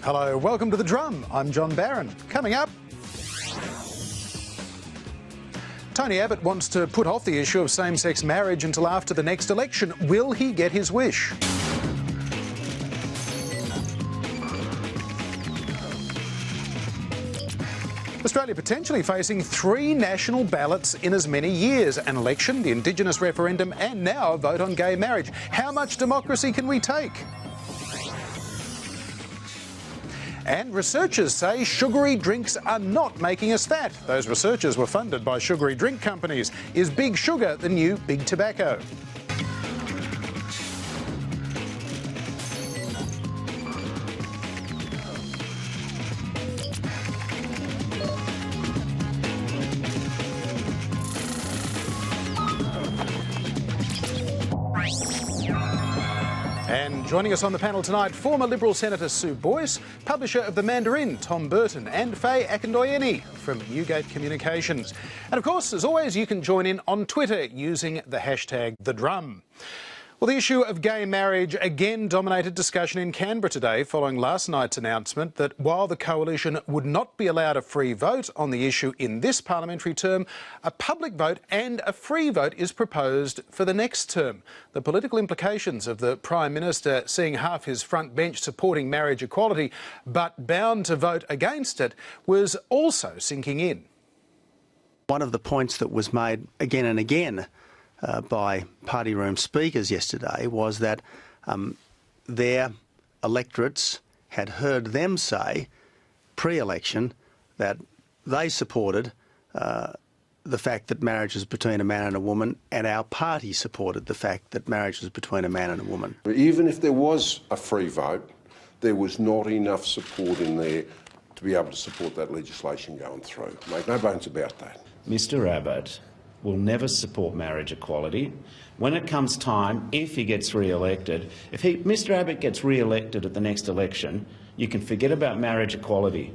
Hello, welcome to The Drum. I'm John Barron. Coming up, Tony Abbott wants to put off the issue of same-sex marriage until after the next election. Will he get his wish? Australia potentially facing 3 national ballots in as many years: an election, the Indigenous referendum, and now a vote on gay marriage. How much democracy can we take? And researchers say sugary drinks are not making us fat. Those researchers were funded by sugary drink companies. Is Big Sugar the new Big Tobacco? And joining us on the panel tonight, former Liberal Senator Sue Boyce, publisher of The Mandarin, Tom Burton, and Faye Akindoyeni from Newgate Communications. And of course, as always, you can join in on Twitter using the hashtag #TheDrum. Well, the issue of gay marriage again dominated discussion in Canberra today following last night's announcement that while the coalition would not be allowed a free vote on the issue in this parliamentary term, a public vote and a free vote is proposed for the next term. The political implications of the Prime Minister seeing half his front bench supporting marriage equality but bound to vote against it was also sinking in. One of the points that was made again and again by party room speakers yesterday was that their electorates had heard them say pre-election that they supported the fact that marriage is between a man and a woman, and our party supported the fact that marriage is between a man and a woman. Even if there was a free vote, there was not enough support in there to be able to support that legislation going through. Make no bones about that. Mr Abbott will never support marriage equality. When it comes time, if he gets re-elected, if Mr Abbott gets re-elected at the next election, you can forget about marriage equality.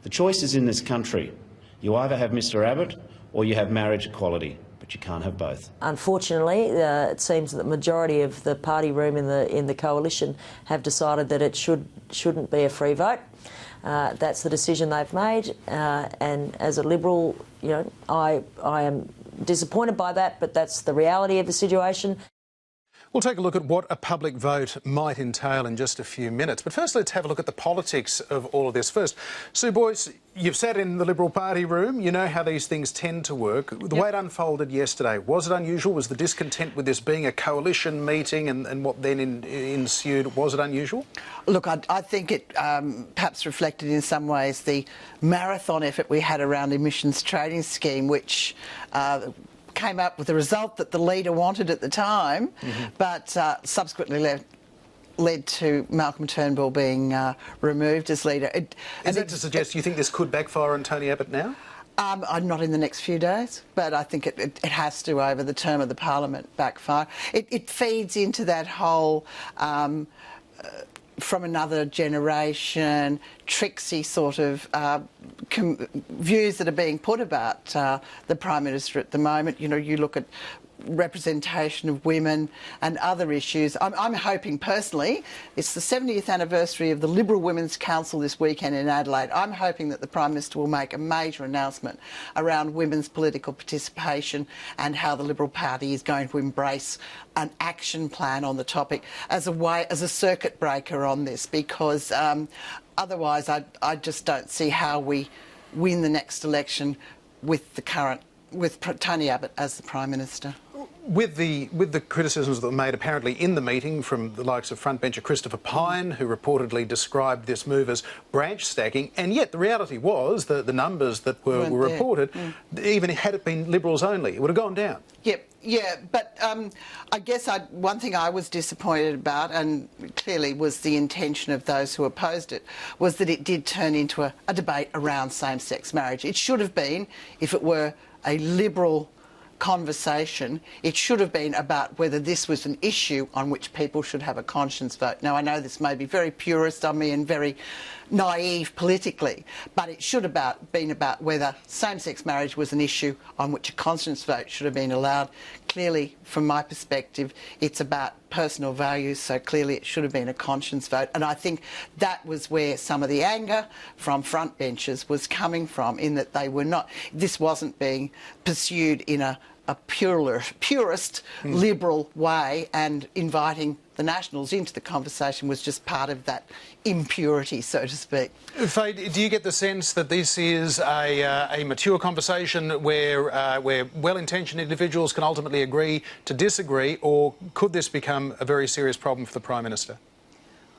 The choice is in this country. You either have Mr Abbott or you have marriage equality, but you can't have both. Unfortunately, it seems that the majority of the party room in the coalition have decided that it shouldn't be a free vote. That's the decision they've made, and as a Liberal, you know, I am disappointed by that, but that's the reality of the situation. We'll take a look at what a public vote might entail in just a few minutes. But first, let's have a look at the politics of all of this. First, Sue Boyce, you've sat in the Liberal Party room. You know how these things tend to work. The way it unfolded yesterday, was it unusual? Was the discontent with this being a coalition meeting and what then ensued, was it unusual? Look, I think it perhaps reflected in some ways the marathon effort we had around emissions trading scheme, which came up with a result that the leader wanted at the time, but subsequently led to Malcolm Turnbull being removed as leader. Is that to suggest you think this could backfire on Tony Abbott now? Not in the next few days, but I think it has to over the term of the Parliament backfire. It feeds into that whole from another generation, tricksy sort of views that are being put about the Prime Minister at the moment. You know, you look at representation of women and other issues. I'm hoping personally, it's the 70th anniversary of the Liberal Women's Council this weekend in Adelaide. I'm hoping that the Prime Minister will make a major announcement around women's political participation and how the Liberal Party is going to embrace an action plan on the topic as a circuit breaker on this, because otherwise I just don't see how we win the next election with Tony Abbott as the Prime Minister. With the criticisms that were made apparently in the meeting from the likes of frontbencher Christopher Pyne, who reportedly described this move as branch stacking, and yet the reality was that the numbers that were reported, even had it been Liberals only, it would have gone down. Yeah, but I guess one thing I was disappointed about, and clearly was the intention of those who opposed it, was that it did turn into a debate around same-sex marriage. It should have been, if it were a Liberal conversation, it should have been about whether this was an issue on which people should have a conscience vote. Now, I know this may be very purist on me and very naive politically, but it should have been about whether same-sex marriage was an issue on which a conscience vote should have been allowed. clearly, from my perspective, it's about personal values, so clearly it should have been a conscience vote. And I think that was where some of the anger from front benches was coming from, in that they were not, this wasn't being pursued in a purist liberal way, and inviting the Nationals into the conversation was just part of that impurity, so to speak. Faye, do you get the sense that this is a mature conversation where well-intentioned individuals can ultimately agree to disagree, or could this become a very serious problem for the Prime Minister?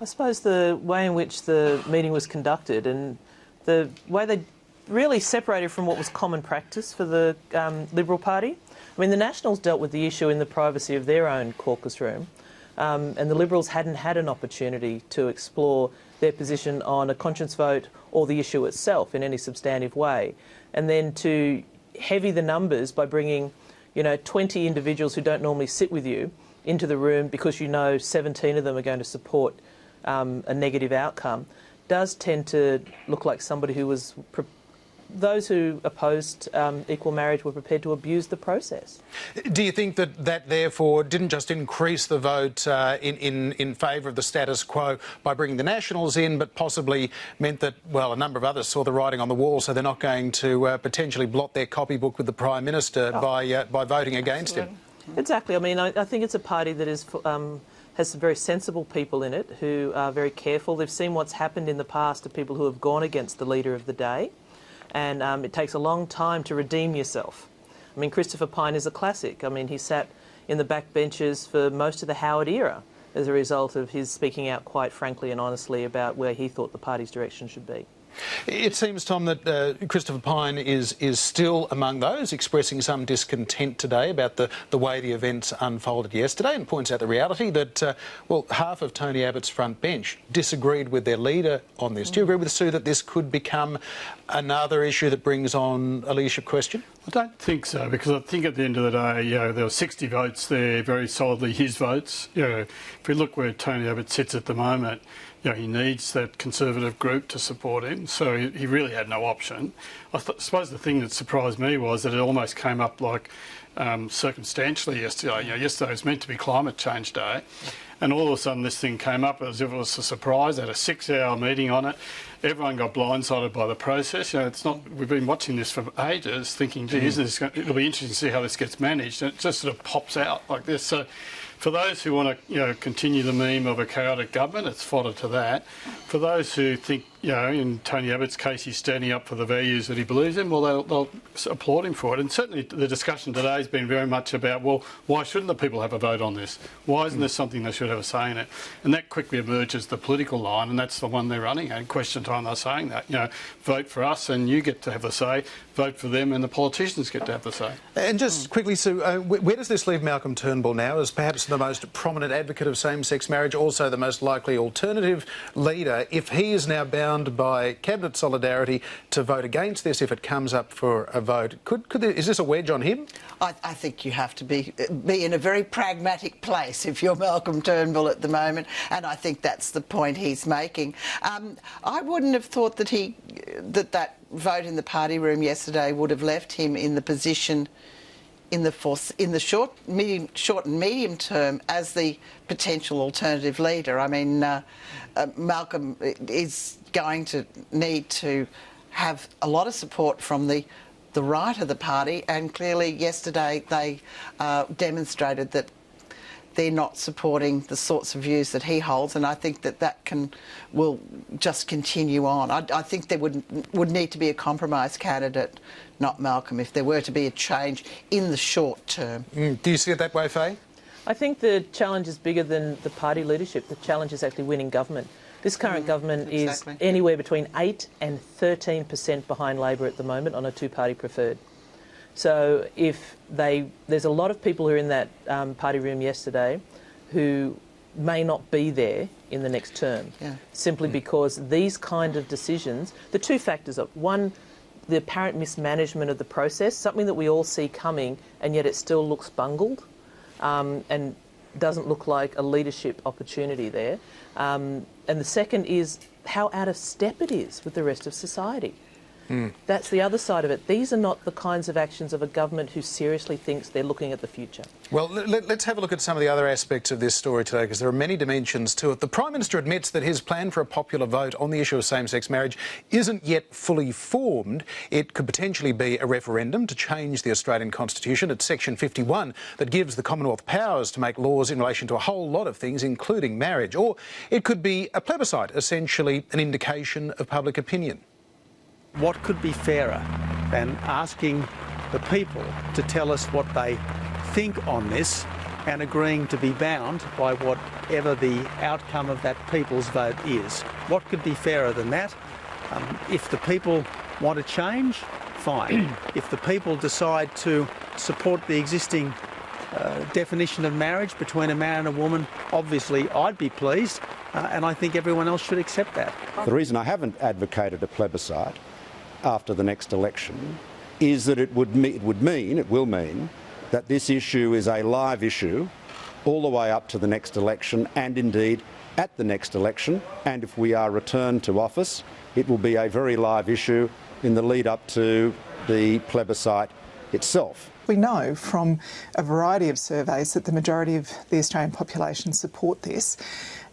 I suppose the way in which the meeting was conducted and the way they really separated from what was common practice for the Liberal Party. I mean, the Nationals dealt with the issue in the privacy of their own caucus room, and the Liberals hadn't had an opportunity to explore their position on a conscience vote or the issue itself in any substantive way. And then to heavy the numbers by bringing, 20 individuals who don't normally sit with you into the room because 17 of them are going to support a negative outcome, does tend to look like somebody who was those who opposed equal marriage were prepared to abuse the process. Do you think that therefore didn't just increase the vote in favour of the status quo by bringing the Nationals in, but possibly meant that, well, a number of others saw the writing on the wall, so they're not going to potentially blot their copybook with the Prime Minister by voting against him? Exactly. I mean, I think it's a party that is has some very sensible people in it who are very careful. They've seen what's happened in the past to people who have gone against the leader of the day. And it takes a long time to redeem yourself. I mean, Christopher Pyne is a classic. I mean, he sat in the back benches for most of the Howard era as a result of his speaking out quite frankly and honestly about where he thought the party's direction should be. It seems, Tom, that Christopher Pyne is still among those expressing some discontent today about the way the events unfolded yesterday, and points out the reality that, half of Tony Abbott's front bench disagreed with their leader on this. Do you agree with Sue that this could become another issue that brings on a leadership question? I don't think so, because I think at the end of the day, there were 60 votes there, very solidly his votes. If we look where Tony Abbott sits at the moment, he needs that Conservative group to support him, so he really had no option. I suppose the thing that surprised me was that it almost came up like circumstantially yesterday. Yesterday was meant to be Climate Change Day, and all of a sudden this thing came up as if it was a surprise. They had a 6-hour meeting on it. Everyone got blindsided by the process. It's not. We've been watching this for ages, thinking, "Gee, it'll be interesting to see how this gets managed." And it just sort of pops out like this. So, for those who want to, continue the meme of a chaotic government, it's fodder to that. For those who think, in Tony Abbott's case, he's standing up for the values that he believes in, well, they'll applaud him for it. And certainly the discussion today has been very much about, well, why shouldn't the people have a vote on this? Why isn't this something they should have a say in it? And that quickly emerges the political line, and that's the one they're running at. Question time they're saying that, vote for us and you get to have the say, vote for them and the politicians get to have the say. And just quickly, Sue, where does this leave Malcolm Turnbull now as perhaps the most prominent advocate of same-sex marriage, also the most likely alternative leader, if he is now bound by cabinet solidarity to vote against this if it comes up for a vote? Is this a wedge on him? I think you have to be in a very pragmatic place if you're Malcolm Turnbull at the moment, and I think that's the point he's making. I wouldn't have thought that that vote in the party room yesterday would have left him in the position in the short and medium term as the potential alternative leader. I mean, Malcolm is going to need to have a lot of support from the right of the party, and clearly yesterday they demonstrated that they're not supporting the sorts of views that he holds, and I think that will just continue on. I think there would need to be a compromise candidate, not Malcolm, if there were to be a change in the short term. Do you see it that way, Faye? I think the challenge is bigger than the party leadership. The challenge is actually winning government. This current government is anywhere between 8 and 13% behind Labor at the moment on a two-party preferred. So there's a lot of people who were in that party room yesterday who may not be there in the next term, simply because these kind of decisions, the two factors are, one, the apparent mismanagement of the process, something that we all see coming, and yet it still looks bungled and doesn't look like a leadership opportunity there. And the second is how out of step it is with the rest of society. That's the other side of it. These are not the kinds of actions of a government who seriously thinks they're looking at the future. Well, let's have a look at some of the other aspects of this story today, because there are many dimensions to it. The Prime Minister admits that his plan for a popular vote on the issue of same-sex marriage isn't yet fully formed. It could potentially be a referendum to change the Australian Constitution. It's Section 51 that gives the Commonwealth powers to make laws in relation to a whole lot of things, including marriage. Or it could be a plebiscite, essentially an indication of public opinion. What could be fairer than asking the people to tell us what they think on this and agreeing to be bound by whatever the outcome of that people's vote is? What could be fairer than that? If the people want to change, fine. If the people decide to support the existing definition of marriage between a man and a woman, obviously I'd be pleased, and I think everyone else should accept that. The reason I haven't advocated a plebiscite after the next election is that it will mean that this issue is a live issue all the way up to the next election, and indeed at the next election, and if we are returned to office, it will be a very live issue in the lead up to the plebiscite itself. We know from a variety of surveys that the majority of the Australian population support this.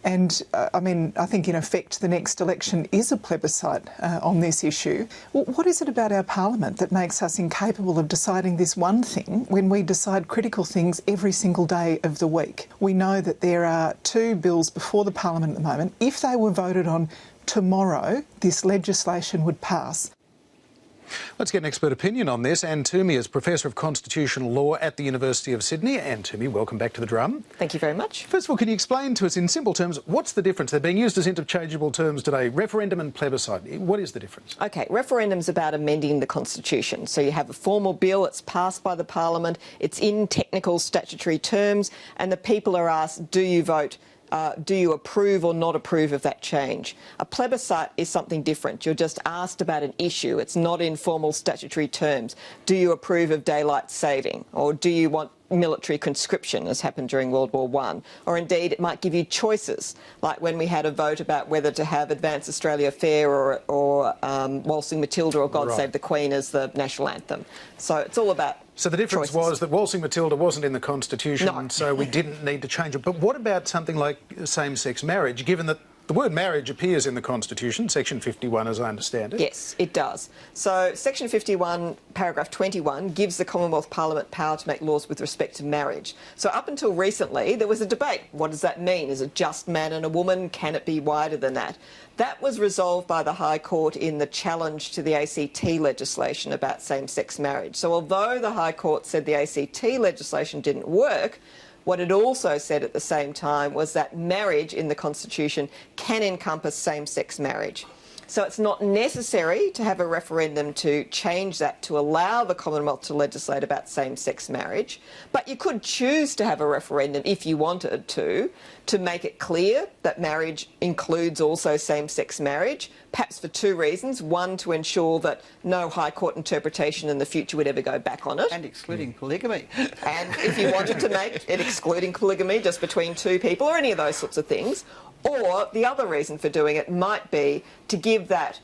And I think in effect the next election is a plebiscite on this issue. Well, what is it about our parliament that makes us incapable of deciding this one thing when we decide critical things every single day of the week? We know that there are 2 bills before the parliament at the moment. If they were voted on tomorrow, this legislation would pass. Let's get an expert opinion on this. Anne Toomey is Professor of Constitutional Law at the University of Sydney. Anne Toomey, welcome back to the drum. Thank you very much. First of all, can you explain to us in simple terms, what's the difference? They're being used as interchangeable terms today, referendum and plebiscite. What is the difference? OK, referendum's about amending the Constitution. So you have a formal bill, it's passed by the Parliament, it's in technical statutory terms, and the people are asked, do you vote? Do you approve or not approve of that change? A plebiscite is something different. You're just asked about an issue. It's not in formal statutory terms. Do you approve of daylight saving? Or do you want military conscription, as happened during World War I? Or indeed, it might give you choices, like when we had a vote about whether to have Advance Australia Fair or Waltzing Matilda or God Save the Queen as the national anthem. So it's all about So the difference was that Waltzing Matilda wasn't in the Constitution, so we didn't need to change it. But what about something like same-sex marriage, given that the word marriage appears in the Constitution, Section 51, as I understand it? Yes, it does. So Section 51, paragraph 21, gives the Commonwealth Parliament power to make laws with respect to marriage. So up until recently, there was a debate. What does that mean? Is it just man and a woman? Can it be wider than that? That was resolved by the High Court in the challenge to the ACT legislation about same-sex marriage. So although the High Court said the ACT legislation didn't work, what it also said at the same time was that marriage in the Constitution can encompass same-sex marriage. So it's not necessary to have a referendum to change that to allow the Commonwealth to legislate about same-sex marriage, but you could choose to have a referendum if you wanted to make it clear that marriage includes also same-sex marriage, perhaps for 2 reasons. One, to ensure that no High Court interpretation in the future would ever go back on it. And excluding polygamy. And if you wanted to make it excluding polygamy just between 2 people or any of those sorts of things. Or the other reason for doing it might be to give that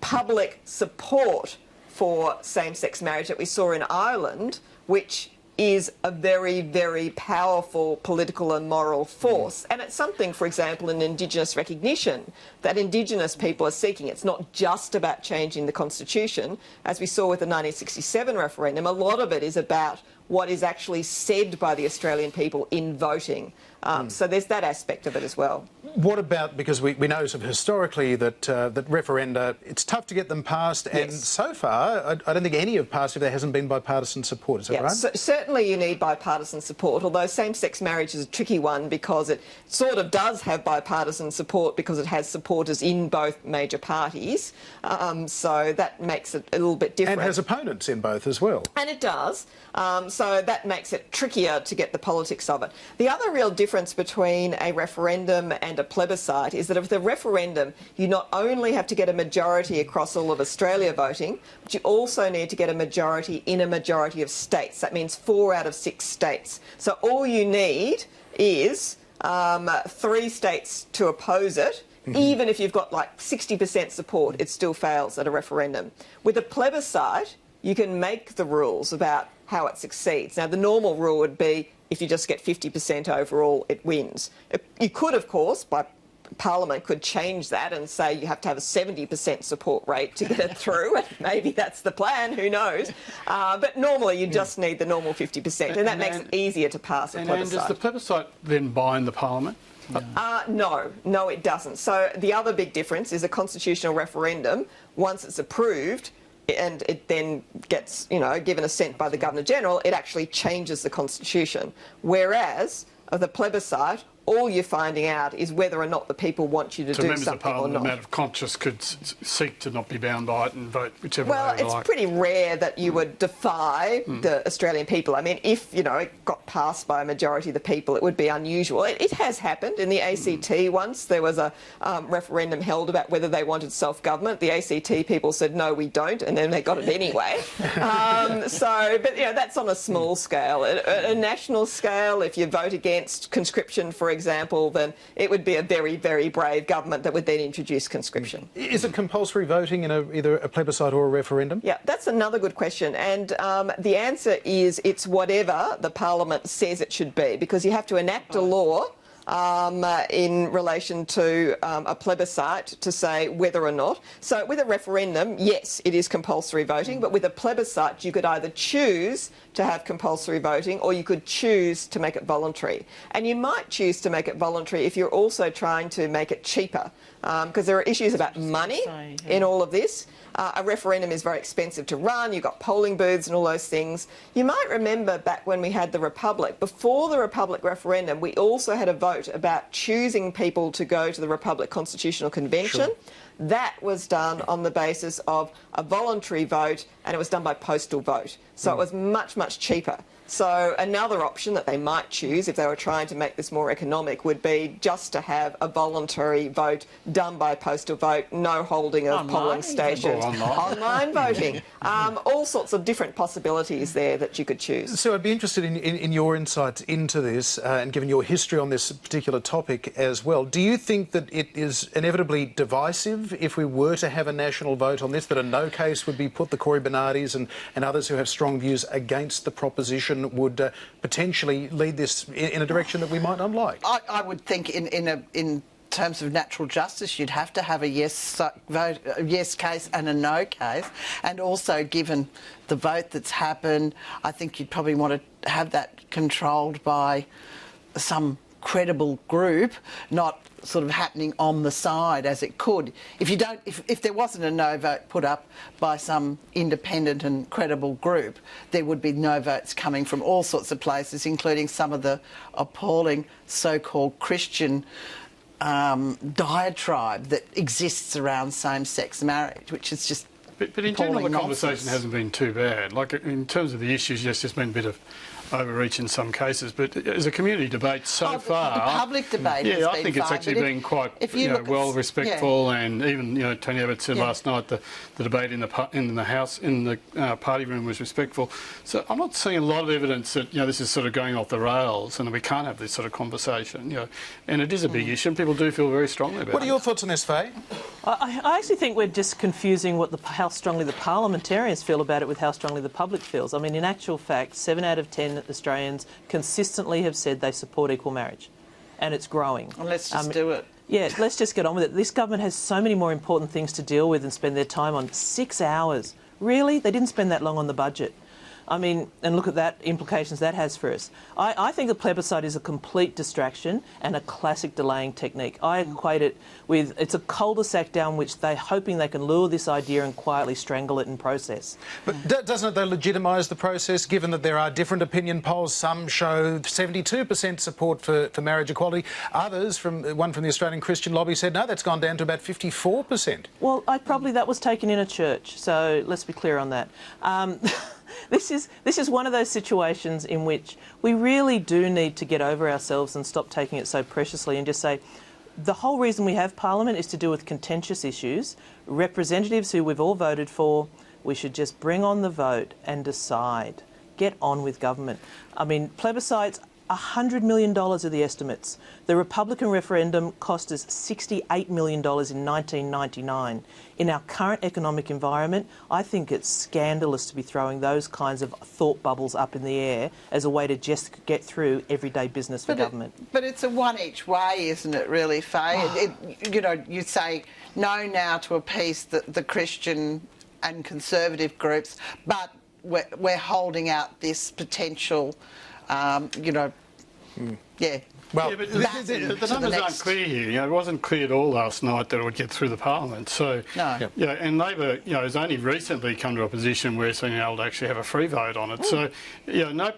public support for same-sex marriage that we saw in Ireland, which is a very, very powerful political and moral force. And it's something, for example, in Indigenous recognition that Indigenous people are seeking. It's not just about changing the Constitution. As we saw with the 1967 referendum, a lot of it is about what is actually said by the Australian people in voting. So there's that aspect of it as well. What about, because we know sort of historically that that referenda, it's tough to get them passed, and so far I don't think any have passed if there hasn't been bipartisan support, is that right? So certainly you need bipartisan support, although same-sex marriage is a tricky one because it sort of does have bipartisan support because it has supporters in both major parties, so that makes it a little bit different. And has opponents in both as well. And it does, so that makes it trickier to get the politics of it. The other real difference between a referendum and a plebiscite is that with a referendum, you not only have to get a majority across all of Australia voting, but you also need to get a majority in a majority of states. That means 4 out of 6 states. So all you need is 3 states to oppose it Even if you've got like 60% support, it still fails at a referendum. With a plebiscite, you can make the rules about how it succeeds. Now, the normal rule would be if you just get 50% overall, it wins. You could, of course, by Parliament could change that and say you have to have a 70% support rate to get it through. Maybe that's the plan, who knows. But normally you just need the normal 50%, and that makes it easier to pass a plebiscite. And does the plebiscite then bind the Parliament? No, it doesn't. So the other big difference is a constitutional referendum, once it's approved, and it then gets, given assent by the Governor-General, it actually changes the Constitution. Whereas of the plebiscite, all you're finding out is whether or not the people want you to do something or not. So members of Parliament, a matter of conscience, could seek to not be bound by it and vote whichever way they like. Well, it's pretty rare that you would defy the Australian people. I mean, if, it got passed by a majority of the people, it would be unusual. It has happened. In the ACT once, there was a referendum held about whether they wanted self-government. The ACT people said, no, we don't, and then they got it anyway. But that's on a small scale. At a national scale, if you vote against conscription, for example, then it would be a very, very brave government that would then introduce conscription. Is it compulsory voting in either a plebiscite or a referendum? Yeah, that's another good question. And the answer is it's whatever the Parliament says it should be, because you have to enact a law in relation to a plebiscite to say whether or not. So with a referendum, yes, it is compulsory voting, but with a plebiscite you could either choose to have compulsory voting or you could choose to make it voluntary. And you might choose to make it voluntary if you're also trying to make it cheaper, because there are issues about money in all of this. A referendum is very expensive to run, you've got polling booths and all those things. You might remember back when we had the Republic, before the Republic referendum, we also had a vote about choosing people to go to the Republic Constitutional Convention. Sure. That was done on the basis of a voluntary vote, and it was done by postal vote. So it was much, much cheaper. So another option that they might choose if they were trying to make this more economic would be just to have a voluntary vote done by postal vote, no holding of polling stations, online voting, all sorts of different possibilities there that you could choose. So I'd be interested in your insights into this, and given your history on this particular topic as well, do you think that it is inevitably divisive if we were to have a national vote on this, that a no case would be put? The Corey Bernardis and others who have strong views against the proposition would potentially lead this in a direction that we might not like. I would think in terms of natural justice, you'd have to have a yes vote, a yes case and a no case. And also, given the vote that's happened, I think you'd probably want to have that controlled by some credible group, not sort of happening on the side as it could. If there wasn't a no vote put up by some independent and credible group, there would be no votes coming from all sorts of places, including some of the appalling so-called Christian diatribe that exists around same-sex marriage, which is just But in general, the conversation hasn't been too bad. Like, in terms of the issues, yes, there's been a bit of overreach in some cases, but as a community debate so far... The public debate has been I think it's actually been quite well respectful, and even, Tony Abbott said last night the debate in the House, in the party room was respectful. So I'm not seeing a lot of evidence that, this is sort of going off the rails and that we can't have this sort of conversation, And it is a big issue and people do feel very strongly about it. What are your thoughts on this, Faye? I actually think we're just confusing how strongly the parliamentarians feel about it with how strongly the public feels. I mean, in actual fact, 7 out of 10 Australians consistently have said they support equal marriage, and it's growing. Well, let's just do it. Yeah, let's just get on with it. This government has so many more important things to deal with and spend their time on. 6 hours. Really? They didn't spend that long on the budget. I mean, and look at that implications that has for us. I think the plebiscite is a complete distraction and a classic delaying technique. I equate it with, it's a cul-de-sac down which they're hoping they can lure this idea and quietly strangle it in process. But doesn't it, though, legitimise the process, given that there are different opinion polls? Some show 72% support for marriage equality. Others, one from the Australian Christian Lobby, said, no, that's gone down to about 54%. Well, probably that was taken in a church, so let's be clear on that. This is one of those situations in which we really do need to get over ourselves and stop taking it so preciously and just say, the whole reason we have Parliament is to deal with contentious issues. Representatives who we've all voted for, we should just bring on the vote and decide. Get on with government. I mean, plebiscites $100 million are the estimates. The Republican referendum cost us $68 million in 1999. In our current economic environment, I think it's scandalous to be throwing those kinds of thought bubbles up in the air as a way to just get through everyday business for government. But it's a one each way, isn't it, really, Faye? You know, you say no now to appease the Christian and conservative groups, but we're holding out this potential, you know, Well, yeah, but the numbers aren't clear here. You know, it wasn't clear at all last night that it would get through the Parliament. So, yeah, and Labor, you know, has only recently come to a position where it's been able to actually have a free vote on it. So, you know,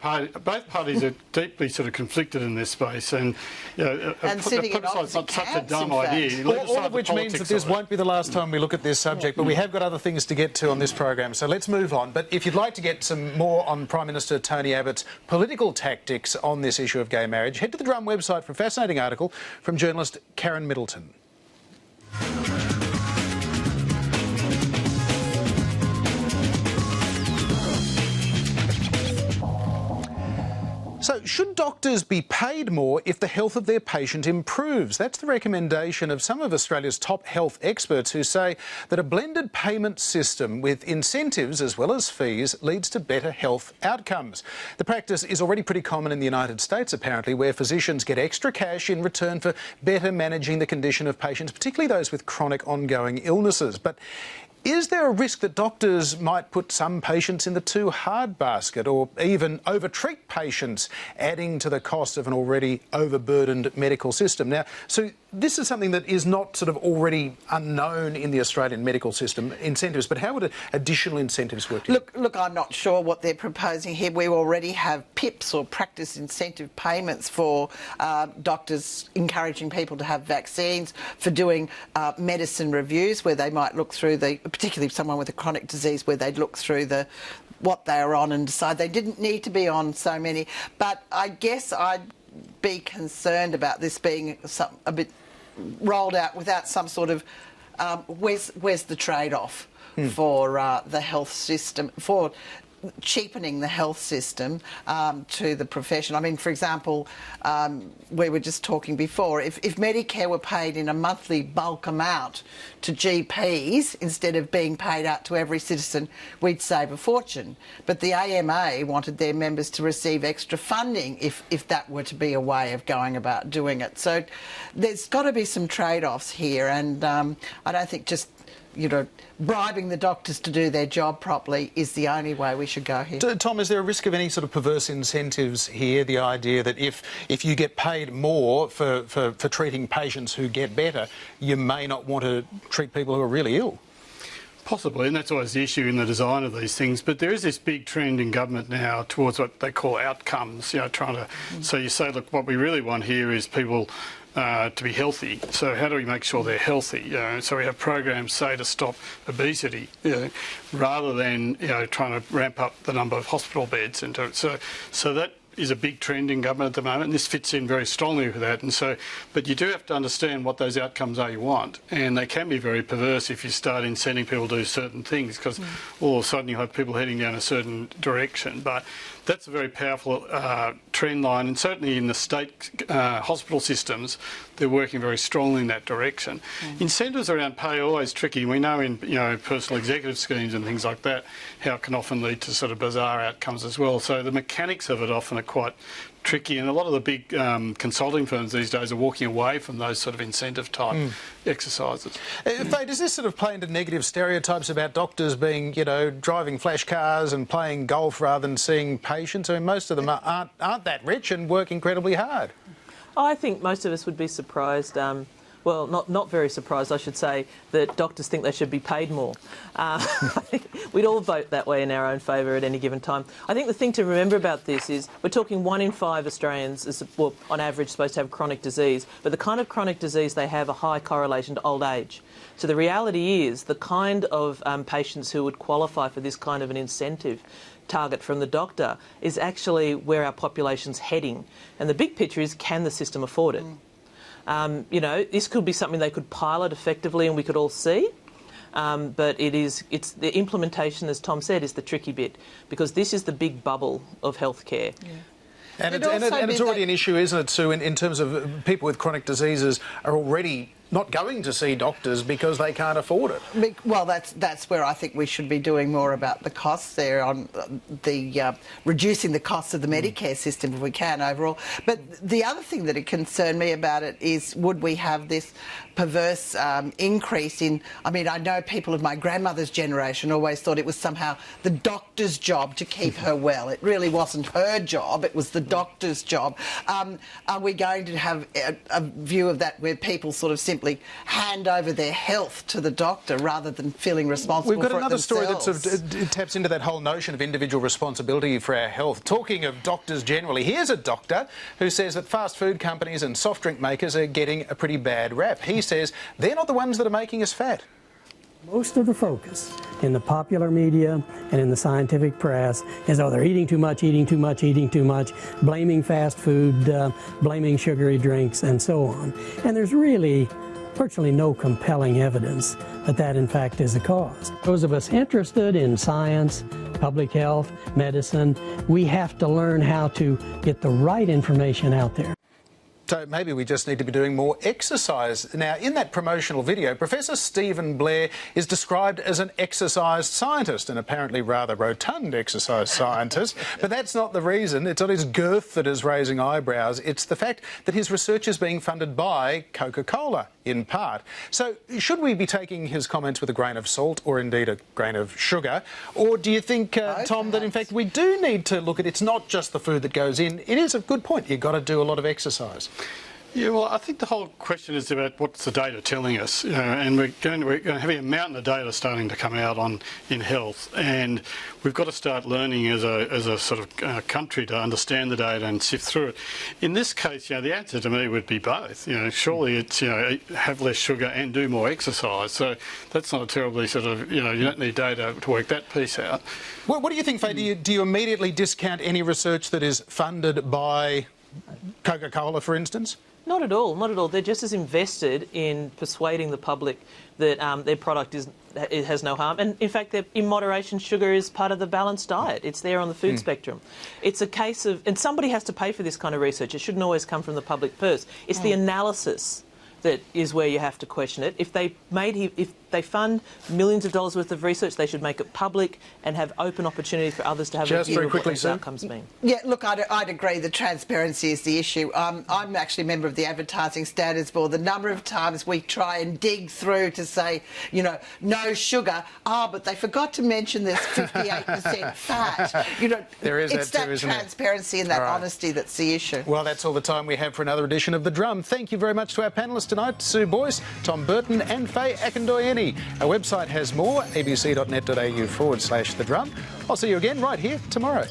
both parties are deeply sort of conflicted in this space, and you know, plebiscite's not such a dumb idea. All of which means that this won't be the last time we look at this subject, but we have got other things to get to on this program, so let's move on. But if you'd like to get some more on Prime Minister Tony Abbott's political tactics on this issue of gay marriage, head to the Drum website for a fascinating article from journalist Karen Middleton. So, should doctors be paid more if the health of their patient improves? That's the recommendation of some of Australia's top health experts, who say that a blended payment system with incentives as well as fees leads to better health outcomes. The practice is already pretty common in the United States, apparently, where physicians get extra cash in return for better managing the condition of patients, particularly those with chronic ongoing illnesses. But is there a risk that doctors might put some patients in the too hard basket, or even overtreat patients, adding to the cost of an already overburdened medical system? Now, so this is something that is not sort of already unknown in the Australian medical system, incentives, but how would additional incentives work? Look, I'm not sure what they're proposing here. We already have PIPs, or practice incentive payments, for doctors encouraging people to have vaccines, for doing medicine reviews where they might look through particularly someone with a chronic disease, where they'd look through what they were on and decide they didn't need to be on so many. But I guess I'd be concerned about this being a bit rolled out without some sort of where's the trade-off for the health system, for cheapening the health system to the profession. I mean, for example, we were just talking before, if Medicare were paid in a monthly bulk amount to GPs instead of being paid out to every citizen, we'd save a fortune. But the AMA wanted their members to receive extra funding if that were to be a way of going about doing it. So there's got to be some trade-offs here, and I don't think just, you know, bribing the doctors to do their job properly is the only way we should go here. Tom, is there a risk of any sort of perverse incentives here? The idea that if you get paid more for treating patients who get better, you may not want to treat people who are really ill? Possibly, and that's always the issue in the design of these things. But there is this big trend in government now towards what they call outcomes, you know, trying to... So you say, look, what we really want here is people to be healthy. So how do we make sure they're healthy? You know, so we have programs, say, to stop obesity, you know, rather than, you know, trying to ramp up the number of hospital beds into it. So that is a big trend in government at the moment, and this fits in very strongly with that. And so, but you do have to understand what those outcomes are you want, and they can be very perverse if you start incenting people to do certain things, because all of a sudden you have people heading down a certain direction. But that's a very powerful trend line, and certainly in the state hospital systems, they're working very strongly in that direction. Incentives around pay are always tricky. We know in, you know, personal executive schemes and things like that, how it can often lead to sort of bizarre outcomes as well. So the mechanics of it often are quite tricky, and a lot of the big consulting firms these days are walking away from those sort of incentive type exercises. Faye, does this sort of play into negative stereotypes about doctors being, you know, driving flash cars and playing golf rather than seeing patients? I mean, most of them aren't that rich and work incredibly hard. I think most of us would be surprised, well, not very surprised, I should say, that doctors think they should be paid more. I think we'd all vote that way in our own favour at any given time. I think the thing to remember about this is we're talking 1 in 5 Australians is, well, on average, supposed to have chronic disease, but the kind of chronic disease they have a high correlation to old age. So the reality is the kind of patients who would qualify for this kind of an incentive target from the doctor is actually where our population's heading. And the big picture is, can the system afford it? You know, this could be something they could pilot effectively and we could all see. But it's the implementation, as Tom said, is the tricky bit, because this is the big bubble of healthcare. And it's already an issue, isn't it, Sue, in terms of people with chronic diseases are already not going to see doctors because they can't afford it. Well, that's where I think we should be doing more about the costs there, on the reducing the costs of the Medicare system if we can overall. But the other thing that concerned me about it is, would we have this perverse increase in... I mean, I know people of my grandmother's generation always thought it was somehow the doctor's job to keep her well. It really wasn't her job, it was the doctor's job. Are we going to have a view of that where people sort of simply hand over their health to the doctor rather than feeling responsible for it themselves? We've got another story that sort of taps into that whole notion of individual responsibility for our health. Talking of doctors generally, here's a doctor who says that fast food companies and soft drink makers are getting a pretty bad rap. He says they're not the ones that are making us fat. Most of the focus in the popular media and in the scientific press is, oh, they're eating too much, blaming fast food, blaming sugary drinks, and so on. And there's really virtually no compelling evidence that that in fact is the cause. Those of us interested in science, public health, medicine, we have to learn how to get the right information out there. So maybe we just need to be doing more exercise. Now, in that promotional video, Professor Stephen Blair is described as an exercise scientist, an apparently rather rotund exercise scientist. But that's not the reason. It's not his girth that is raising eyebrows. It's the fact that his research is being funded by Coca-Cola, in part. So should we be taking his comments with a grain of salt, or indeed a grain of sugar? Or do you think, Tom, that in fact we do need to look at, it's not just the food that goes in. It is a good point. You've got to do a lot of exercise. Yeah, well, I think the whole question is about what's the data telling us, and we're having a mountain of data starting to come out in health, and we've got to start learning as a sort of country to understand the data and sift through it. In this case, the answer to me would be both. Surely it's have less sugar and do more exercise. So that's not a terribly sort of you don't need data to work that piece out. Well, what do you think, Faye? Do you immediately discount any research that is funded by Coca-Cola, for instance? Not at all, not at all. They're just as invested in persuading the public that their product has no harm. And in fact, in moderation, sugar is part of the balanced diet. It's there on the food spectrum. It's a case of, and somebody has to pay for this kind of research. It shouldn't always come from the public purse. It's the analysis that is where you have to question it. If they fund millions of dollars worth of research, they should make it public and have open opportunity for others to have a view of what those outcomes mean. Yeah, look, I'd agree that transparency is the issue. I'm actually a member of the Advertising Standards Board. The number of times we try and dig through to say, no sugar, but they forgot to mention there's 58% fat. There is it's that transparency and that honesty that's the issue. Well, that's all the time we have for another edition of The Drum. Thank you very much to our panellists tonight, Sue Boyce, Tom Burton and Faye Akindoyeni. Our website has more, abc.net.au/The Drum. I'll see you again right here tomorrow.